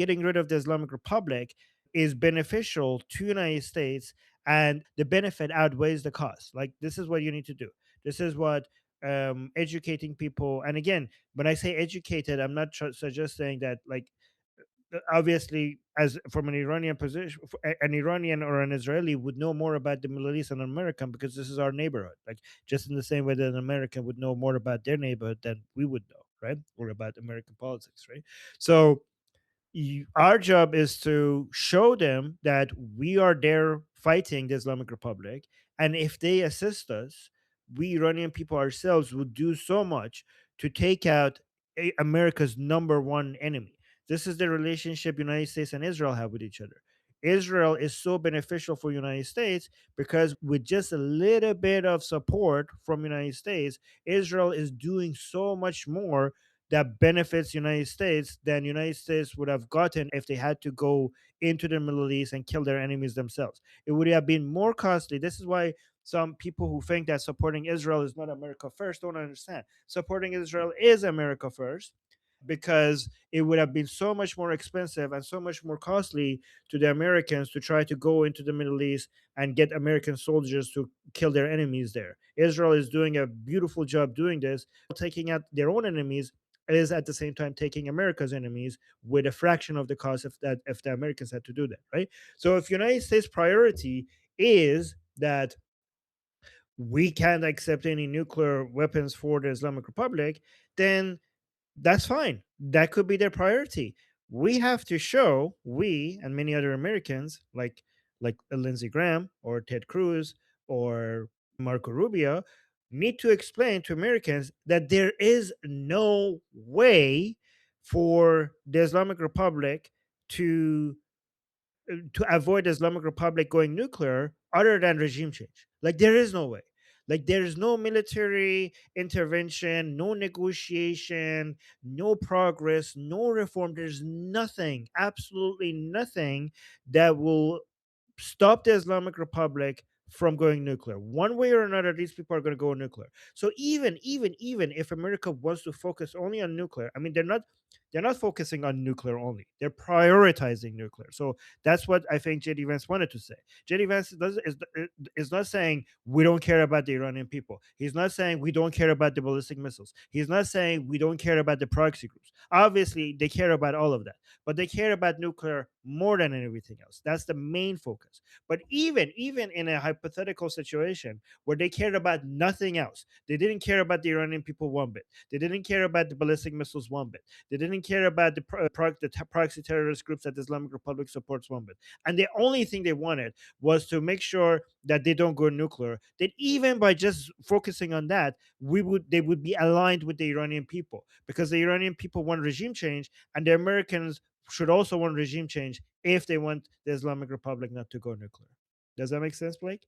getting rid of the Islamic Republic is beneficial to United States, and the benefit outweighs the cost. Like, this is what you need to do. This is what educating people. And again, when I say educated, I'm not suggesting that, like, obviously, as from an Iranian position, an Iranian or an Israeli would know more about the Middle East than an American, because this is our neighborhood. Like, just in the same way that an American would know more about their neighborhood than we would know, right? Or about American politics, right? So our job is to show them that we are there fighting the Islamic Republic, and if they assist us, we Iranian people ourselves would do so much to take out America's number one enemy. This is the relationship United States and Israel have with each other. Israel is so beneficial for United States because with just a little bit of support from United States, Israel is doing so much more that benefits United States than United States would have gotten if they had to go into the Middle East and kill their enemies themselves. It would have been more costly. This is why some people who think that supporting Israel is not America first don't understand. Supporting Israel is America first, because it would have been so much more expensive and so much more costly to the Americans to try to go into the Middle East and get American soldiers to kill their enemies there. Israel is doing a beautiful job doing this, taking out their own enemies, is at the same time taking America's enemies with a fraction of the cost if the Americans had to do that, right? So if United States priority is that we can't accept any nuclear weapons for the Islamic Republic, then that's fine. That could be their priority. We have to show, we and many other Americans, like Lindsey Graham or Ted Cruz or Marco Rubio, need to explain to Americans that there is no way for the Islamic Republic to avoid the Islamic Republic going nuclear other than regime change. Like, there is no way. Like, there is no military intervention, no negotiation, no progress, no reform. There's nothing, absolutely nothing that will stop the Islamic Republic from going nuclear. One way or another, these people are going to go nuclear. So even if America wants to focus only on nuclear, I mean, they're not focusing on nuclear only. They're prioritizing nuclear. So that's what I think JD Vance wanted to say. JD Vance is not saying we don't care about the Iranian people. He's not saying we don't care about the ballistic missiles. He's not saying we don't care about the proxy groups. Obviously, they care about all of that, but they care about nuclear more than everything else. That's the main focus. But even in a hypothetical situation where they cared about nothing else, they didn't care about the Iranian people one bit. They didn't care about the ballistic missiles one bit. They didn't care about the proxy terrorist groups that the Islamic Republic supports one bit. And the only thing they wanted was to make sure that they don't go nuclear. That even by just focusing on that, they would be aligned with the Iranian people, because the Iranian people want regime change, and the Americans should also want regime change if they want the Islamic Republic not to go nuclear. Does that make sense, Blake?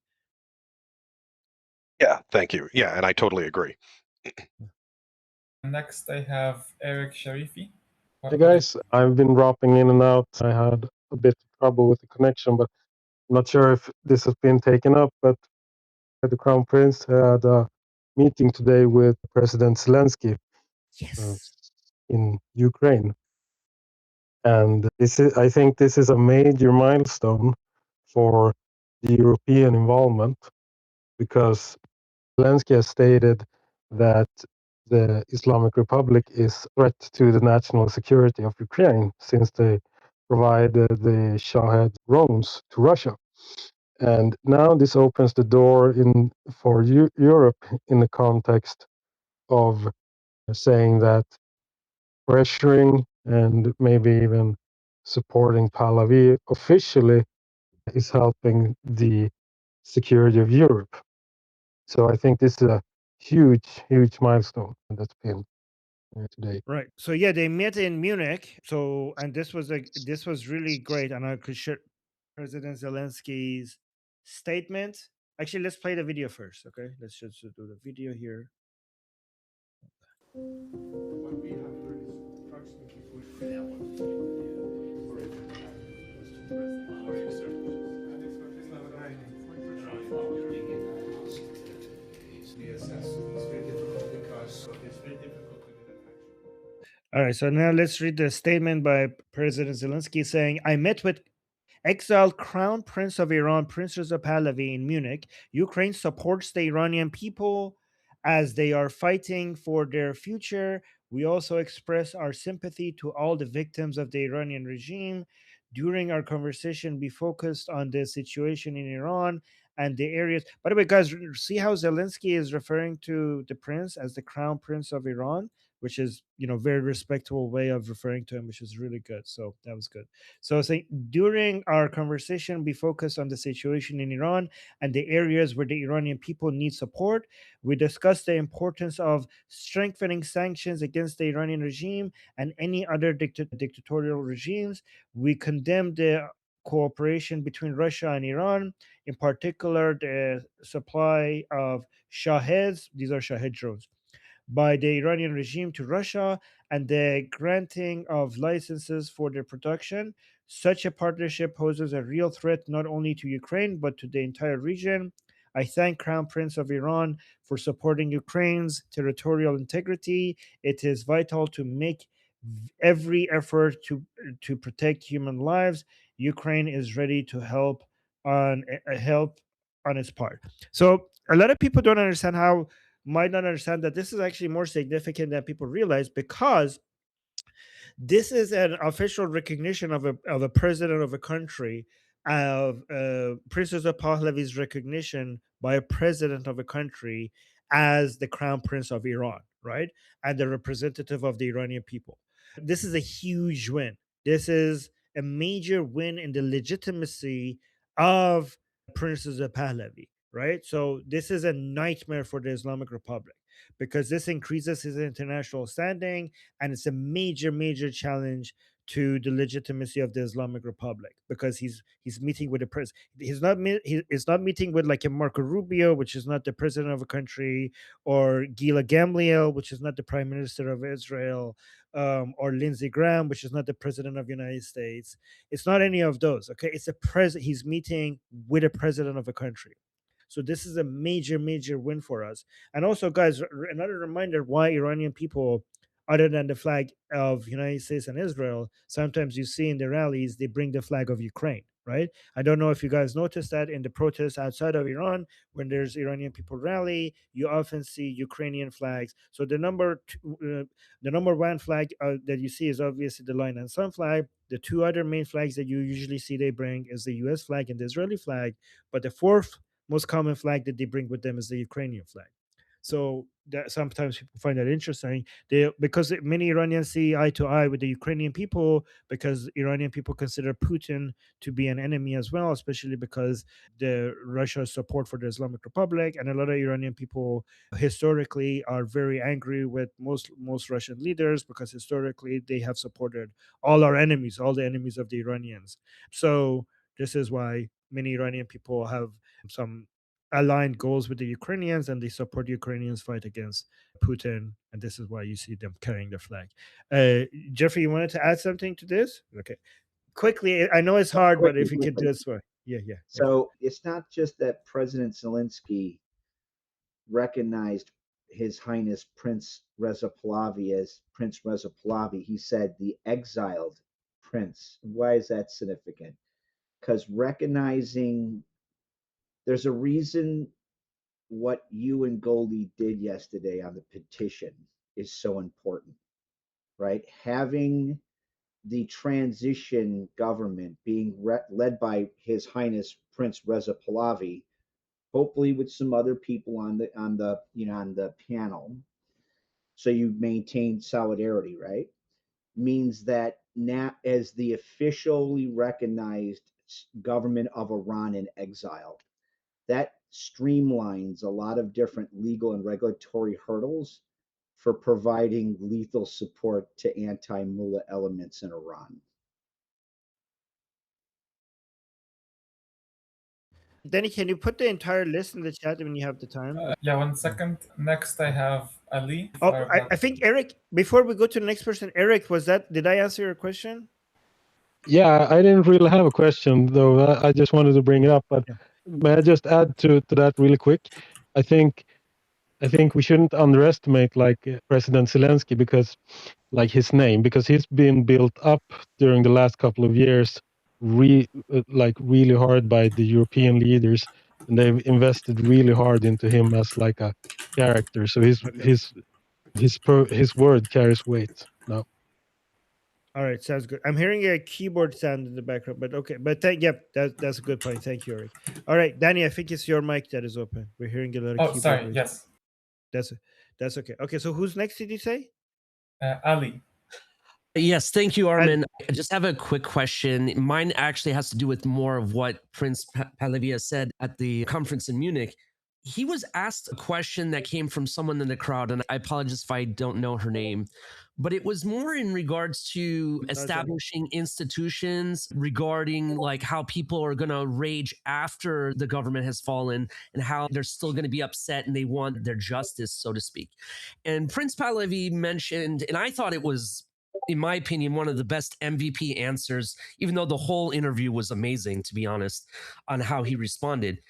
Yeah, thank you. Yeah, and I totally agree. Next, I have Eric Sharifi. Hey guys, I've been dropping in and out. I had a bit of trouble with the connection, but I'm not sure if this has been taken up. But the Crown Prince had a meeting today with President Zelensky Yes. in Ukraine. And I think this is a major milestone for the European involvement, because Zelensky has stated that the Islamic Republic is a threat to the national security of Ukraine, since they provide the Shahed drones to Russia. And now this opens the door for Europe in the context of saying that pressuring and maybe even supporting Pahlavi officially is helping the security of Europe. So I think this is a huge, huge milestone that's been today. Right. So yeah, they met in Munich. So, and this was really great, and I could share President Zelensky's statement. Actually, let's play the video first. Okay, let's just do the video here. What we have heard is approximately 40. All right, so now let's read the statement by President Zelensky saying, I met with exiled Crown Prince of Iran, Prince Reza Pahlavi, in Munich. Ukraine supports the Iranian people as they are fighting for their future. We also express our sympathy to all the victims of the Iranian regime. During our conversation, we focused on the situation in Iran and the areas. By the way, guys, see how Zelensky is referring to the prince as the Crown Prince of Iran, which is, very respectable way of referring to him, which is really good. So that was good. So saying, during our conversation, we focused on the situation in Iran and the areas where the Iranian people need support. We discussed the importance of strengthening sanctions against the Iranian regime and any other dictatorial regimes. We condemned the cooperation between Russia and Iran, in particular the supply of Shaheds, these are Shahed drones, by the Iranian regime to Russia and the granting of licenses for their production. Such a partnership poses a real threat not only to Ukraine but to the entire region. I thank Crown Prince of Iran for supporting Ukraine's territorial integrity. It is vital to make every effort to protect human lives. Ukraine is ready to help on its part. So a lot of people don't understand how might not understand that this is actually more significant than people realize, because this is an official recognition of a president of a country, of Princess of Pahlavi's recognition by a president of a country as the crown prince of Iran, right? And the representative of the Iranian people. This is a huge win. This is a major win in the legitimacy of Princess of Pahlavi, right? So this is a nightmare for the Islamic Republic, because this increases his international standing, and it's a major, major challenge to the legitimacy of the Islamic Republic, because he's meeting with the president. He's not meeting with like a Marco Rubio, which is not the president of a country, or Gila Gamliel, which is not the prime minister of Israel, or Lindsey Graham, which is not the president of the United States. It's not any of those. Okay, it's a president. He's meeting with a president of a country. So this is a major, major win for us. And also, guys, another reminder why Iranian people, other than the flag of United States and Israel, sometimes you see in the rallies they bring the flag of Ukraine, right? I don't know if you guys noticed that in the protests outside of Iran, when there's Iranian people rally, you often see Ukrainian flags. So the number one flag that you see is obviously the Lion and Sun flag. The two other main flags that you usually see they bring is the U.S. flag and the Israeli flag. But the fourth most common flag that they bring with them is the Ukrainian flag. So that sometimes people find that interesting. Because many Iranians see eye to eye with the Ukrainian people, because Iranian people consider Putin to be an enemy as well, especially because the Russia's support for the Islamic Republic, and a lot of Iranian people historically are very angry with most Russian leaders, because historically they have supported all our enemies, all the enemies of the Iranians. So this is why many Iranian people have some aligned goals with the Ukrainians, and they support Ukrainians fight against Putin, and this is why you see them carrying the flag. Jeffrey, you wanted to add something to this? Okay, quickly. I know it's hard, but if you could do it, so yeah. So it's not just that President Zelensky recognized His Highness Prince Reza Pahlavi as Prince Reza Pahlavi. He said the exiled prince. Why is that significant? Because recognizing there's a reason what you and Goldie did yesterday on the petition is so important, right? Having the transition government being led by His Highness Prince Reza Pahlavi, hopefully with some other people on the panel, so you maintain solidarity, right? Means that now, as the officially recognized government of Iran in exile, that streamlines a lot of different legal and regulatory hurdles for providing lethal support to anti-mullah elements in Iran. Danny, can you put the entire list in the chat when you have the time? Yeah, 1 second. Next, I have Ali. Oh, I think Eric. Before we go to the next person, Eric, did I answer your question? Yeah, I didn't really have a question though. I just wanted to bring it up, but may I just add to that really quick? I think I think we shouldn't underestimate President Zelensky because his name, because he's been built up during the last couple of years really hard by the European leaders, and they've invested really hard into him as like a character. So his word carries weight now. All right, sounds good. I'm hearing a keyboard sound in the background, but okay. But yep, that's a good point. Thank you, Eric. All right, Danny, I think it's your mic that is open. We're hearing a lot of Oh, keyboard sorry. noise. Yes. That's okay. Okay, so who's next? Did you say? Ali. Yes, thank you, Armin. I just have a quick question. Mine actually has to do with more of what Prince Pahlavi said at the conference in Munich. He was asked a question that came from someone in the crowd, and I apologize if I don't know her name, but it was more in regards to establishing institutions regarding like how people are going to rage after the government has fallen and how they're still going to be upset and they want their justice, so to speak. And Prince Pahlavi mentioned, and I thought it was, in my opinion, one of the best MVP answers, even though the whole interview was amazing, to be honest, on how he responded.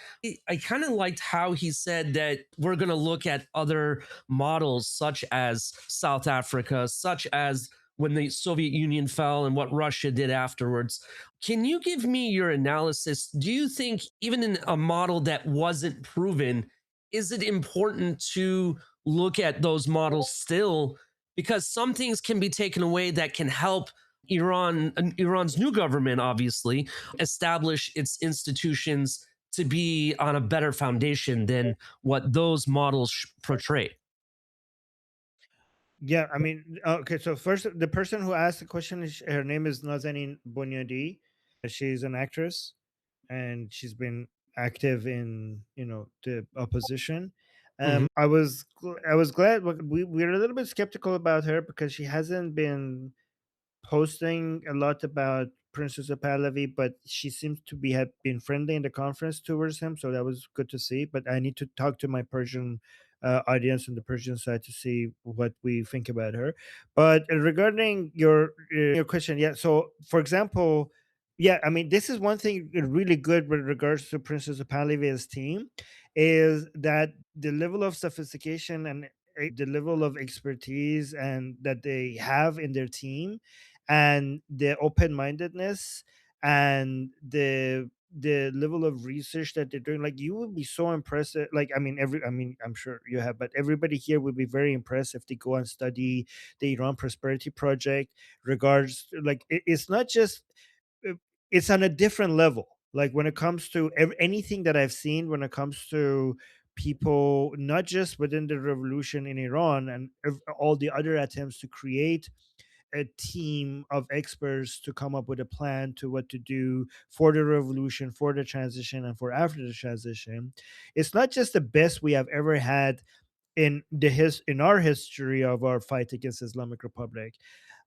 I kind of liked how he said that we're going to look at other models, such as South Africa, such as when the Soviet Union fell and what Russia did afterwards. Can you give me your analysis? Do you think, even in a model that wasn't proven, is it important to look at those models still? Because some things can be taken away that can help Iran's new government, obviously, establish its institutions to be on a better foundation than what those models portray. Yeah, I mean, okay. So first, the person who asked the question, her name is Nazanin Bonyadi. She's an actress, and she's been active in the opposition. I was glad. We're a little bit skeptical about her because she hasn't been posting a lot about Princess Pahlavi, but she seems to have been friendly in the conference towards him, so that was good to see. But I need to talk to my Persian audience on the Persian side to see what we think about her. But regarding your question, yeah. So, for example, yeah, I mean, this is one thing really good with regards to Princess Pahlavi's team, is that the level of sophistication and the level of expertise and that they have in their team, and the open-mindedness and the level of research that they're doing, like, you would be so impressed. Like, I mean, I'm sure you have, but everybody here would be very impressed if they go and study the Iran Prosperity Project. Regards, like, it's not just uh, it's on a different level, like when it comes to anything that I've seen, when it comes to people, not just within the revolution in Iran and all the other attempts to create a team of experts to come up with a plan to what to do for the revolution, for the transition, and for after the transition. It's not just the best we have ever had in our history of our fight against Islamic Republic.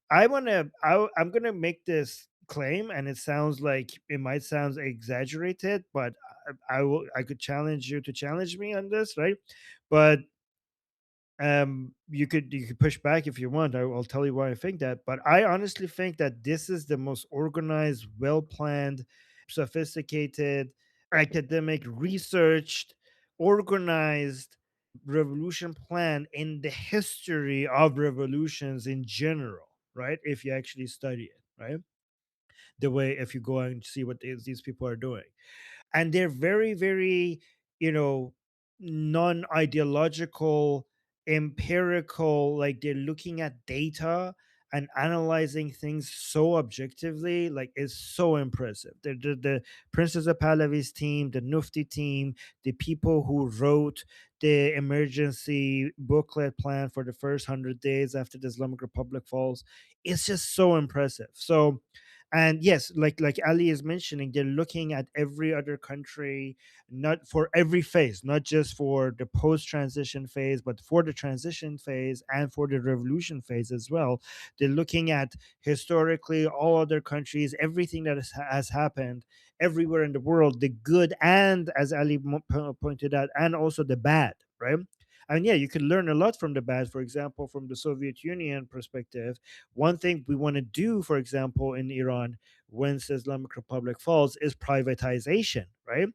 I'm gonna make this claim, and it sounds like it might sound exaggerated, but I could challenge you to challenge me on this, right? But you could push back if you want. I'll tell you why I think that, but I honestly think that this is the most organized, well planned, sophisticated, academic, researched, organized revolution plan in the history of revolutions in general, right? If you actually study it, right? The way, if you go and see what these people are doing, and they're very, very, you know non-ideological, empirical, like they're looking at data and analyzing things so objectively, like it's so impressive. The Princess of Pahlavi's team, the Nufti team, the people who wrote the emergency booklet plan for the first 100 days after the Islamic Republic falls, it's just so impressive. So, and yes, like Ali is mentioning, they're looking at every other country, not for every phase, not just for the post transition phase, but for the transition phase and for the revolution phase as well. They're looking at historically all other countries, everything that has happened everywhere in the world, the good, and as Ali pointed out, and also the bad, right? And yeah, you can learn a lot from the bad. For example, from the Soviet Union perspective, one thing we want to do, for example, in Iran, once the Islamic Republic falls, is privatization, right?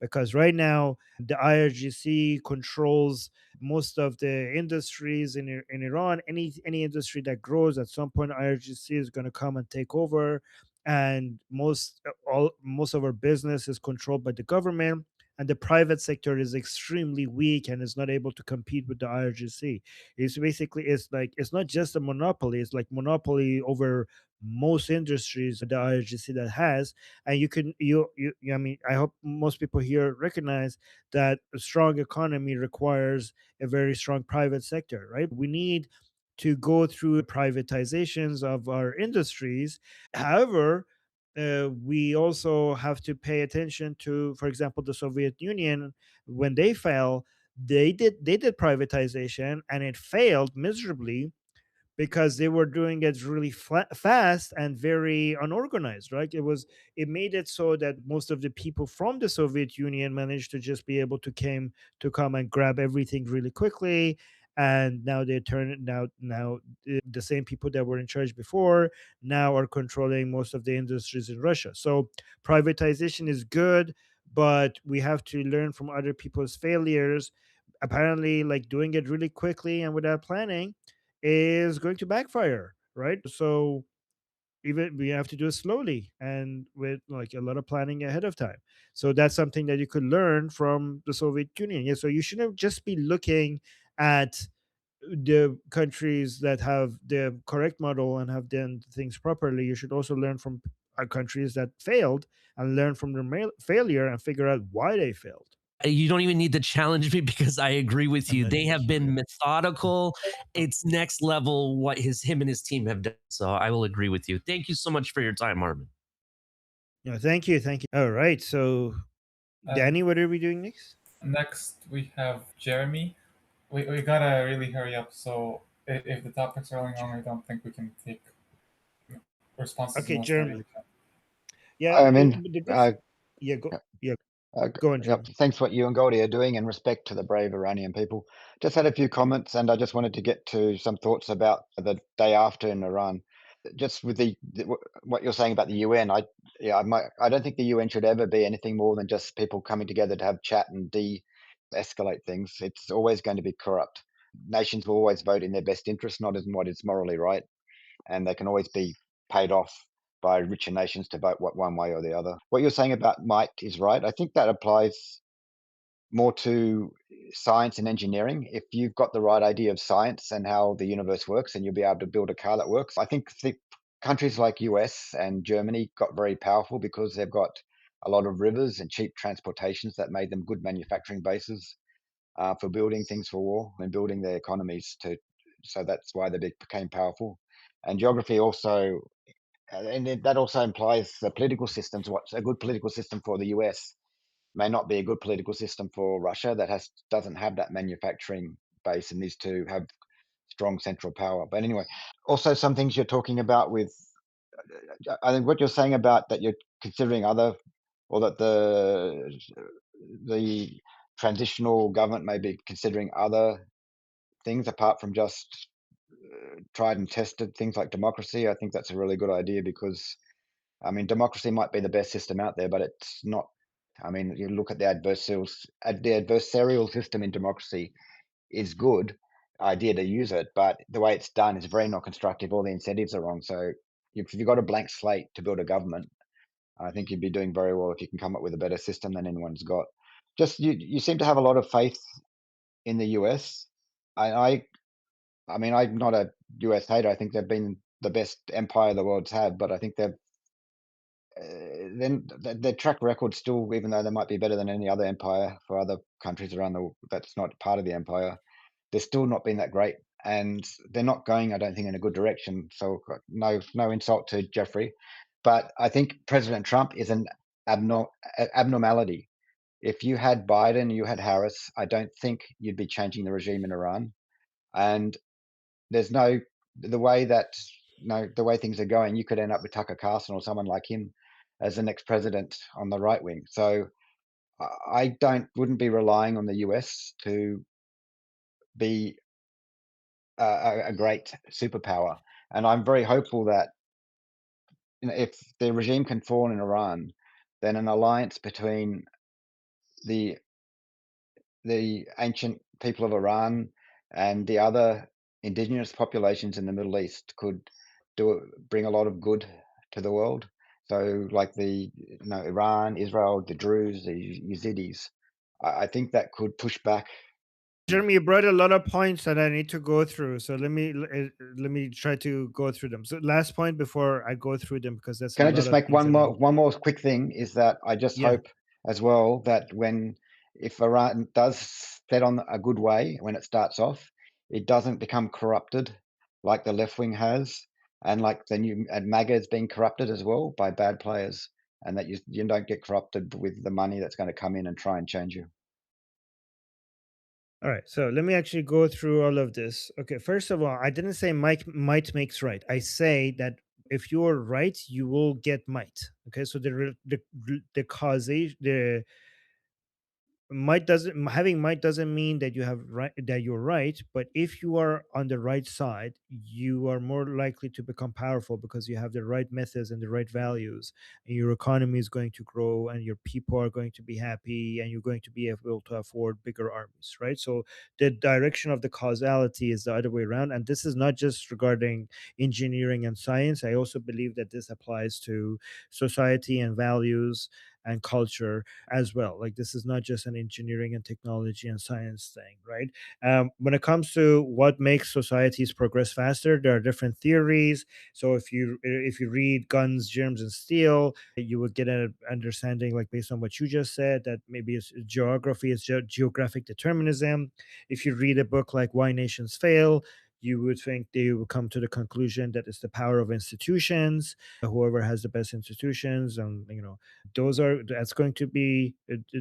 Because right now the IRGC controls most of the industries in Iran. Any industry that grows, at some point IRGC is going to come and take over, and most of our business is controlled by the government, and the private sector is extremely weak and is not able to compete with the IRGC. It's not just a monopoly, it's like monopoly over most industries the IRGC that has. And you can you I mean, I hope most people here recognize that a strong economy requires a very strong private sector, right? We need to go through privatizations of our industries. However, we also have to pay attention to, for example, the Soviet Union. When they fell, they did privatization, and it failed miserably because they were doing it really fast and very unorganized, right? It made it so that most of the people from the Soviet Union managed to just be able to come and grab everything really quickly. And now they turn it now the same people that were in charge before now are controlling most of the industries in Russia. So privatization is good, but we have to learn from other people's failures. Apparently, like, doing it really quickly and without planning is going to backfire, right? So even we have to do it slowly and with like a lot of planning ahead of time. So that's something that you could learn from the Soviet Union. Yeah, so you shouldn't just be looking at the countries that have the correct model and have done things properly. You should also learn from countries that failed and learn from their failure and figure out why they failed. You don't even need to challenge me because I agree with you. They have been methodical. It's next level what him and his team have done. So I will agree with you. Thank you so much for your time, Armin. Yeah, thank you. All right, so Danny, what are we doing next? Next, we have Jeremy. We gotta really hurry up. So if the topics are running long, I don't think we can take responses. Okay, unless Jeremy. really can. Yeah, I mean, yeah, go, yeah, uh, go on, yep, Jeremy. thanks for what you and Goldie are doing in respect to the brave Iranian people. Just had a few comments, and I just wanted to get to some thoughts about the day after in Iran. Just with what you're saying about the UN, I don't think the UN should ever be anything more than just people coming together to have chat and de-escalate things. It's always going to be corrupt. Nations will always vote in their best interest, not in what is morally right, and they can always be paid off by richer nations to vote one way or the other. What you're saying about might is right. I think that applies more to science and engineering. If you've got the right idea of science and how the universe works, and you'll be able to build a car that works. I think countries like US and Germany got very powerful because they've got a lot of rivers and cheap transportations that made them good manufacturing bases for building things for war and building their economies to. So that's why they became powerful. And geography also, and that also implies the political systems. What's a good political system for the US may not be a good political system for Russia that doesn't have that manufacturing base and needs to have strong central power. But anyway, also some things you're talking about with, I think what you're saying about that you're considering other, or that the transitional government may be considering other things apart from just tried and tested things like democracy. I think that's a really good idea because, I mean, democracy might be the best system out there, but it's not. I mean, you look at the adversarial system in democracy is good idea to use it, but the way it's done is very not constructive. All the incentives are wrong. So if you've got a blank slate to build a government, I think you'd be doing very well if you can come up with a better system than anyone's got. Just you seem to have a lot of faith in the US. I mean, I'm not a US hater. I think they've been the best empire the world's had, but I think then their track record still, even though they might be better than any other empire for other countries around the that's not part of the empire, they're still not been that great, and they're not going, I don't think, in a good direction. So no insult to Jeffrey, but I think President Trump is an abnormality. If you had Biden, you had Harris, I don't think you'd be changing the regime in Iran. And there's no the way that the way things are going, you could end up with Tucker Carlson or someone like him as the next president on the right wing. So I wouldn't be relying on the US to be a great superpower. And I'm very hopeful that, if the regime can fall in Iran, then an alliance between the ancient people of Iran and the other indigenous populations in the Middle East could bring a lot of good to the world. So, like Iran, Israel, the Druze, the Yazidis, I think that could push back. Jeremy, you brought a lot of points that I need to go through. So let me try to go through them. So last point before I go through them, because that's a Can I lot just of make things that I need. one more quick thing? Is that I just Yeah. hope as well that if Iran does set on a good way when it starts off, it doesn't become corrupted like the left wing has, and like the new MAGA is being corrupted as well by bad players, and that you don't get corrupted with the money that's going to come in and try and change you. All right, so let me actually go through all of this. Okay, first of all, I didn't say might makes right. I say that if you're right, you will get might. Okay, so the causation, the might doesn't mean that you're right, but if you are on the right side, you are more likely to become powerful because you have the right methods and the right values, and your economy is going to grow and your people are going to be happy and you're going to be able to afford bigger armies, right? So the direction of the causality is the other way around, and this is not just regarding engineering and science. I also believe that this applies to society and values and culture as well. Like, this is not just an engineering and technology and science thing, right? When it comes to what makes societies progress faster, there are different theories. So if you read Guns, Germs, and Steel, you would get an understanding, like based on what you just said, that maybe it's geography, it's geographic determinism. If you read a book like Why Nations Fail, you would think they would come to the conclusion that it's the power of institutions. Whoever has the best institutions, and that's going to be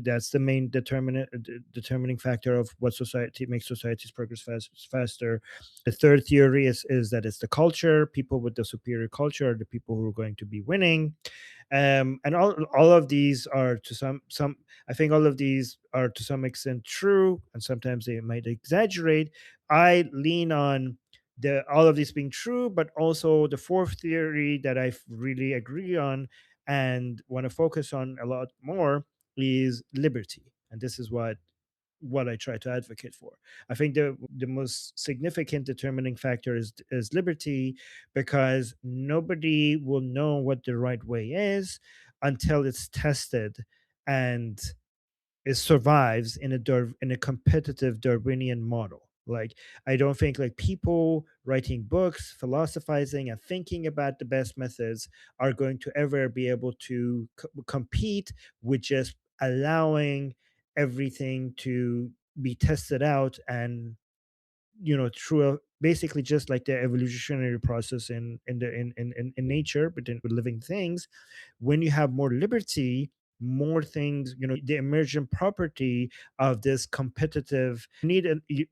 that's the main determining factor of what society makes societies progress faster. The third theory is that it's the culture. People with the superior culture are the people who are going to be winning. And all of these are to some I think all of these are to some extent true, and sometimes they might exaggerate. I lean on all of these being true, but also the fourth theory that I really agree on and want to focus on a lot more is liberty. And this is what I try to advocate for. I think the most significant determining factor is liberty, because nobody will know what the right way is until it's tested and it survives in a competitive Darwinian model. Like, I don't think like people writing books, philosophizing, and thinking about the best methods are going to ever be able to compete with just allowing everything to be tested out, and through basically just like the evolutionary process in nature, but with living things. When you have more liberty, more things, the emergent property of this competitive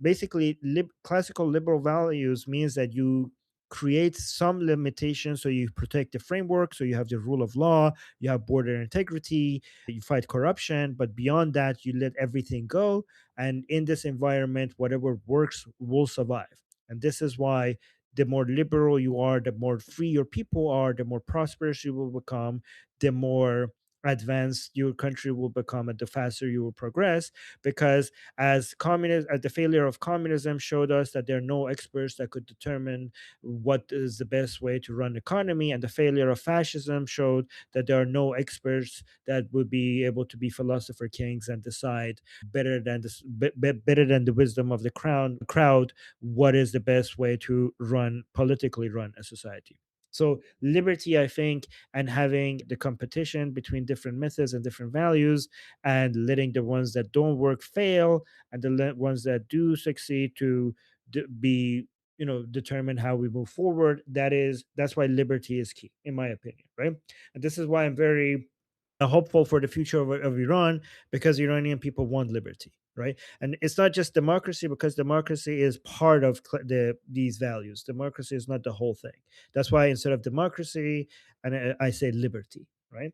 basically classical liberal values means that you create some limitations, so you protect the framework, so you have the rule of law, you have border integrity, you fight corruption, but beyond that you let everything go. And in this environment, whatever works will survive. And this is why the more liberal you are, the more free your people are, the more prosperous you will become, the more advanced your country will become, and the faster you will progress. Because as the failure of communism showed us that there are no experts that could determine what is the best way to run economy, and the failure of fascism showed that there are no experts that would be able to be philosopher kings and decide better than better than the wisdom of the crowd what is the best way to politically run a society. So liberty, I think, and having the competition between different methods and different values, and letting the ones that don't work fail, and the ones that do succeed to be determine how we move forward. That's why liberty is key, in my opinion, right? And this is why I'm very hopeful for the future of Iran, because Iranian people want liberty, right? And it's not just democracy, because democracy is part of these values. Democracy is not the whole thing. That's why instead of democracy, and I say liberty, right?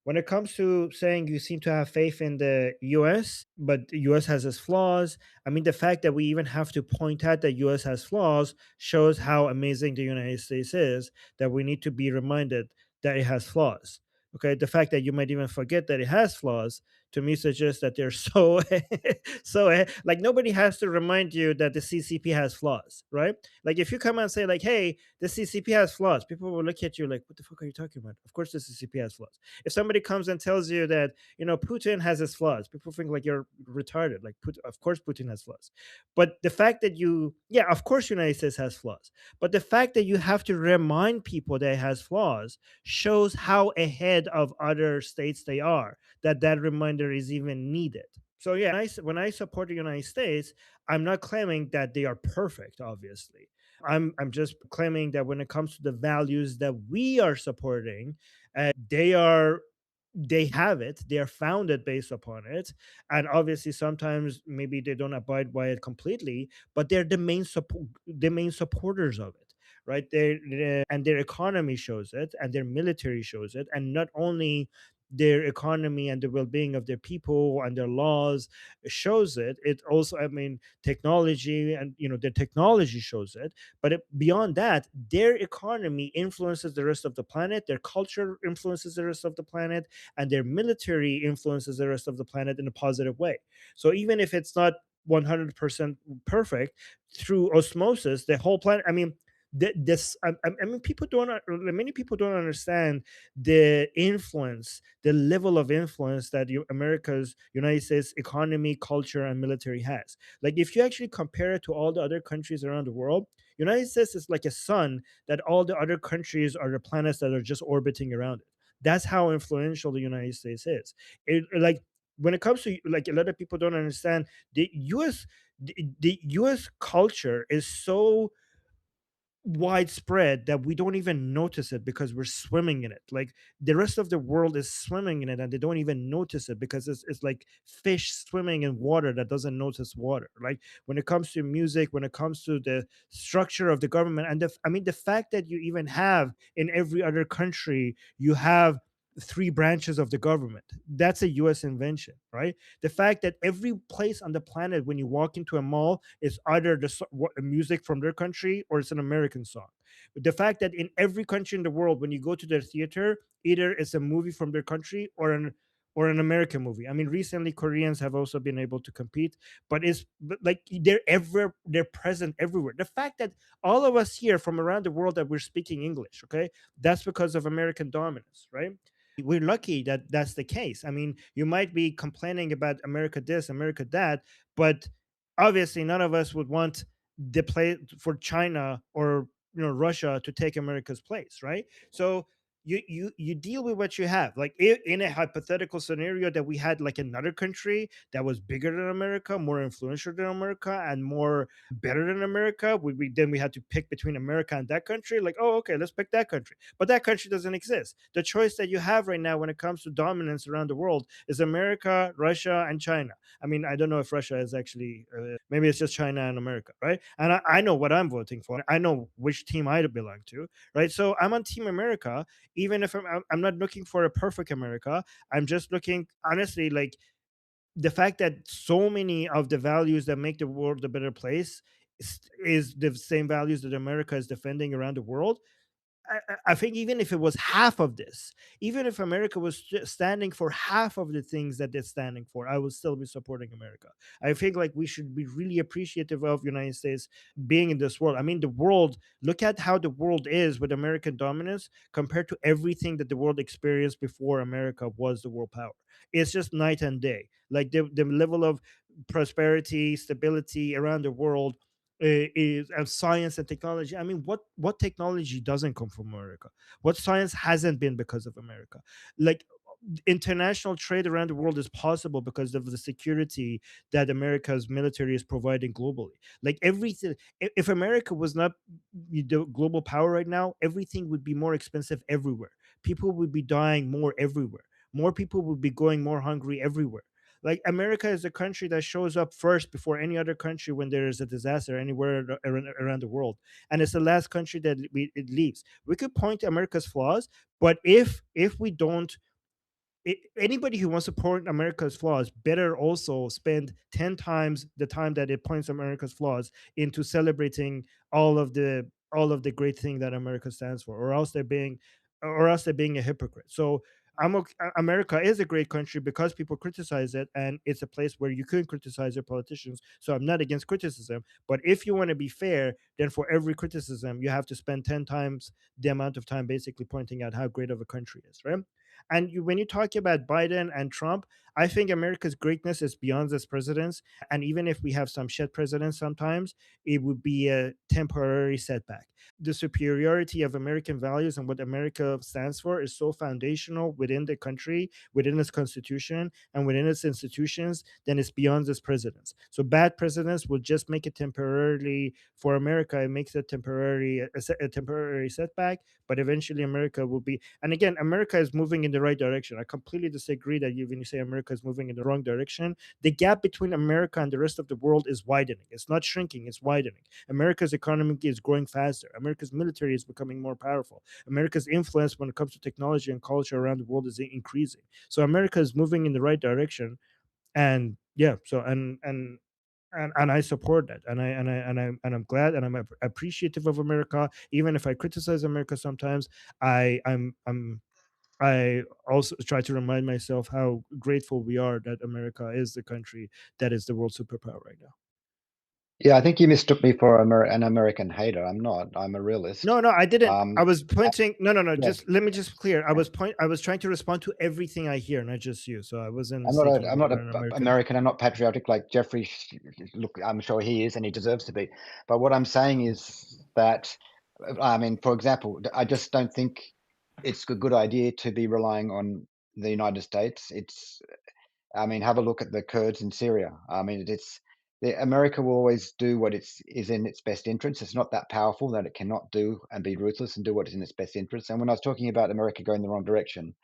When it comes to saying you seem to have faith in the US, but the US has its flaws, I mean, the fact that we even have to point out that US has flaws shows how amazing the United States is, that we need to be reminded that it has flaws. Okay, the fact that you might even forget that it has flaws to me suggests that they're so like nobody has to remind you that the CCP has flaws, right? Like if you come and say like, "Hey, the CCP has flaws," people will look at you like, "What the fuck are you talking about?" Of course, the CCP has flaws. If somebody comes and tells you that Putin has his flaws, people think like you're retarded. Like, of course, Putin has flaws. But the fact that yeah, of course, United States has flaws. But the fact that you have to remind people that it has flaws shows how ahead of other states they are, that reminder is even needed. So yeah, when I support the United States, I'm not claiming that they are perfect, obviously. I'm just claiming that when it comes to the values that we are supporting, they have it, they are founded based upon it, and obviously sometimes maybe they don't abide by it completely, but they're the main supporters of it, right? And their economy shows it, and their military shows it, and not only their economy and the well-being of their people and their laws shows it, it also, I mean, technology, and their technology shows it, but beyond that, their economy influences the rest of the planet, their culture influences the rest of the planet, and their military influences the rest of the planet in a positive way. So even if it's not 100% perfect, through osmosis, the whole planet, I mean, I mean, many people don't understand the influence, the level of influence that America's United States economy, culture, and military has. Like, if you actually compare it to all the other countries around the world, United States is like a sun that all the other countries are the planets that are just orbiting around it. That's how influential the United States is. Like, when it comes to, like, a lot of people don't understand the U.S. The U.S. culture is so widespread that we don't even notice it because we're swimming in it. Like, the rest of the world is swimming in it and they don't even notice it because it's like fish swimming in water that doesn't notice water. Like, when it comes to music, when it comes to the structure of the government, and I mean, the fact that you even have in every other country, you have three branches of the government, that's a US invention, right? The fact that every place on the planet, when you walk into a mall, is either music from their country or it's an American song. The fact that in every country in the world, when you go to their theater, either it's a movie from their country or an American movie. I mean, recently Koreans have also been able to compete, but like they're present everywhere. The fact that all of us here from around the world that we're speaking English, okay, that's because of American dominance, right? We're lucky that that's the case. I mean, you might be complaining about America this, America that, but obviously none of us would want the play for China or Russia to take America's place, right? So you deal with what you have. Like, in a hypothetical scenario that we had like another country that was bigger than America, more influential than America, and more better than America, then we had to pick between America and that country. Like, oh, okay, let's pick that country. But that country doesn't exist. The choice that you have right now when it comes to dominance around the world is America, Russia, and China. I mean, I don't know if Russia is actually, maybe it's just China and America, right? And I know what I'm voting for. I know which team I belong to, right? So I'm on Team America, even if I'm not looking for a perfect America. I'm just looking, honestly, like, the fact that so many of the values that make the world a better place is the same values that America is defending around the world. I think even if it was half of this, even if America was standing for half of the things that they're standing for, I would still be supporting America. I think like we should be really appreciative of United States being in this world. I mean, the world. Look at how the world is with American dominance compared to everything that the world experienced before America was the world power. It's just night and day. Like the level of prosperity, stability around the world is of science and technology. I mean, what technology doesn't come from America? What science hasn't been because of America? Like, international trade around the world is possible because of the security that America's military is providing globally. Like, everything, if America was not the global power right now, everything would be more expensive everywhere. People would be dying more everywhere. More people would be going more hungry everywhere. Like America is the country that shows up first before any other country when there is a disaster anywhere around the world, and it's the last country that it leaves. We could point to America's flaws, but if we don't, anybody who wants to point America's flaws better also spend 10 times the time that it points America's flaws into celebrating all of the great thing that America stands for, or else they're being a hypocrite. So America is a great country because people criticize it, and it's a place where you can criticize your politicians. So I'm not against criticism, but if you want to be fair, then for every criticism, you have to spend 10 times the amount of time basically pointing out how great of a country is, right? And when you talk about Biden and Trump, I think America's greatness is beyond this presidents. And even if we have some shit presidents sometimes, it would be a temporary setback. The superiority of American values and what America stands for is so foundational within the country, within its constitution, and within its institutions, then it's beyond this presidents. So bad presidents will just make it temporarily for America. It makes it a temporary setback, but eventually America will be. And again, America is moving in the right direction. I completely disagree that when you say America is moving in the wrong direction, the gap between America and the rest of the world is widening. It's not shrinking, it's widening. America's economy is growing faster. America's military is becoming more powerful. America's influence when it comes to technology and culture around the world is increasing. So America is moving in the right direction. And yeah, so and I support that, and I'm glad, and I'm appreciative of America. Even if I criticize America sometimes, I also try to remind myself how grateful we are that America is the country that is the world superpower right now. Yeah, I think you mistook me for an American hater. I'm not. I'm a realist. No, I didn't. Um, I was pointing. No. yeah. Just let me just clear. I was trying to respond to everything I hear, not just you. So I wasn't. I'm not. Seeking I'm you not are an American. American. I'm not patriotic like Jeffrey. Look, I'm sure he is, and he deserves to be. But what I'm saying is that, I mean, for example, I just don't think it's a good idea to be relying on the United States. I mean, have a look at the Kurds in Syria. I mean, America will always do what is in its best interest. It's not that powerful that it cannot do and be ruthless and do what is in its best interest. And when I was talking about America going the wrong direction,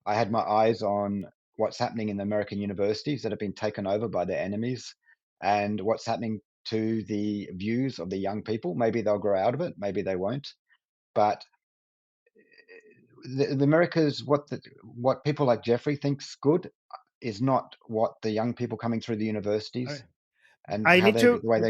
I had my eyes on what's happening in the American universities that have been taken over by their enemies, and what's happening to the views of the young people. Maybe they'll grow out of it, maybe they won't. But the America's what people like Jeffrey thinks good is not what the young people coming through the universities and I how need they to. the way they're